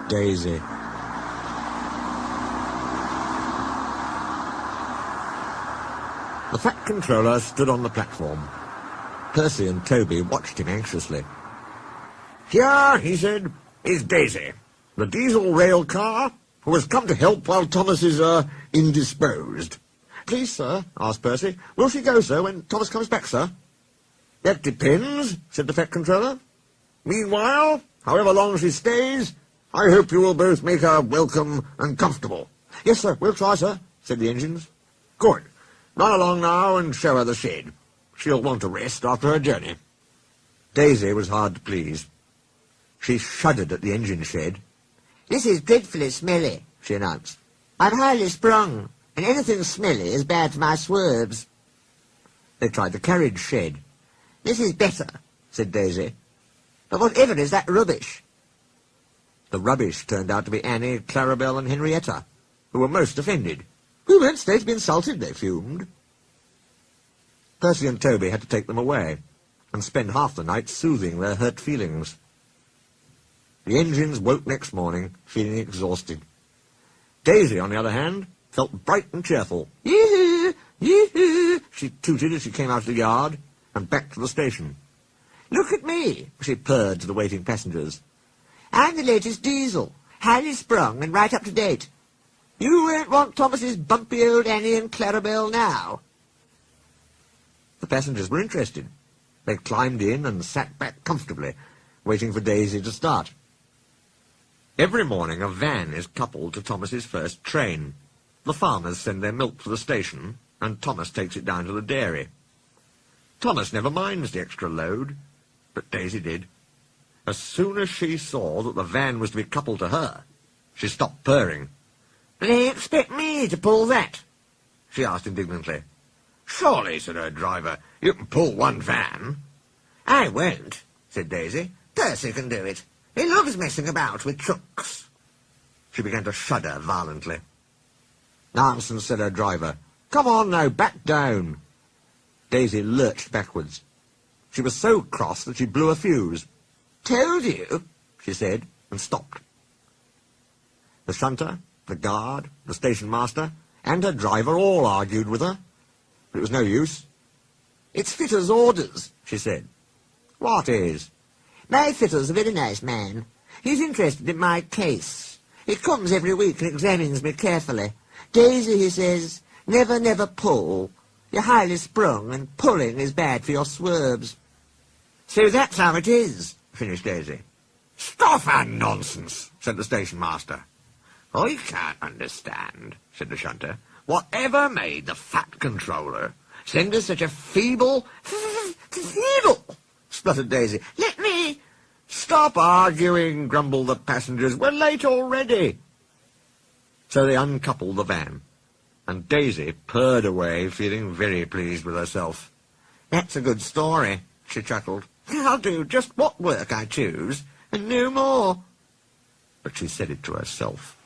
Daisy. The Fat Controller stood on the platform. Percy and Toby watched him anxiously. "Here," he said, "is Daisy, the diesel rail car, who has come to help while Thomas is, indisposed." "Please, sir," asked Percy, "will she go, sir, when Thomas comes back, sir?" "That depends," said the Fat Controller. "Meanwhile, however long she stays, I hope you will both make her welcome and comfortable." "Yes, sir, we'll try, sir," said the engines. "Good. Run along now and show her the shed. She'll want to rest after her journey." Daisy was hard to please. She shuddered at the engine shed. "This is dreadfully smelly," she announced. "I'm highly sprung, and anything smelly is bad for my swerves." They tried the carriage shed. "This is better," said Daisy. "but whatever is that rubbish?" The rubbish turned out to be Annie, Clarabelle, and Henrietta, who were most offended. "We weren't supposed to be insulted," they fumed. Percy and Toby had to take them away, and spend half the night soothing their hurt feelings. The engines woke next morning, feeling exhausted. Daisy, on the other hand, felt bright and cheerful. "Yee-hoo! Yee-hoo!" she tooted as she came out of the yard, and back to the station. "Look at me," she purred to the waiting passengers. "I'm the latest diesel, highly sprung and right up to date. You won't want Thomas's bumpy old Annie and Clarabelle now." The passengers were interested. They climbed in and sat back comfortably, waiting for Daisy to start. Every morning a van is coupled to Thomas's first train. The farmers send their milk to the station, and Thomas takes it down to the dairy. Thomas never minds the extra load, but Daisy did. As soon as she saw that the van was to be coupled to her, she stopped purring. "Do they expect me to pull that?" she asked indignantly. "Surely," said her driver, "you can pull one van." "I won't," said Daisy. "Percy can do it. He loves messing about with trucks." She began to shudder violently. "Nonsense," said her driver. "Come on now, back down." Daisy lurched backwards. She was so cross that she blew a fuse. "Told you," she said, and stopped. The shunter, the guard, the station master, and her driver all argued with her, but it was no use. "It's fitter's orders," she said. "What is?" "My fitter's a very nice man. He's interested in my case. He comes every week and examines me carefully. 'Daisy,' he says, 'never, never pull. You're highly sprung, and pulling is bad for your swerves.'" "So that's how it is," finished Daisy. "Stuff and nonsense," said the station master. "I can't understand," said the shunter, "whatever made the Fat Controller send us such a feeble..." "Feeble," spluttered Daisy. "Let me..." "Stop arguing," grumbled the passengers. "We're late already." So they uncoupled the van, and Daisy purred away, feeling very pleased with herself. "That's a good story," she chuckled. "I'll do just what work I choose, and no more." But she said it to herself.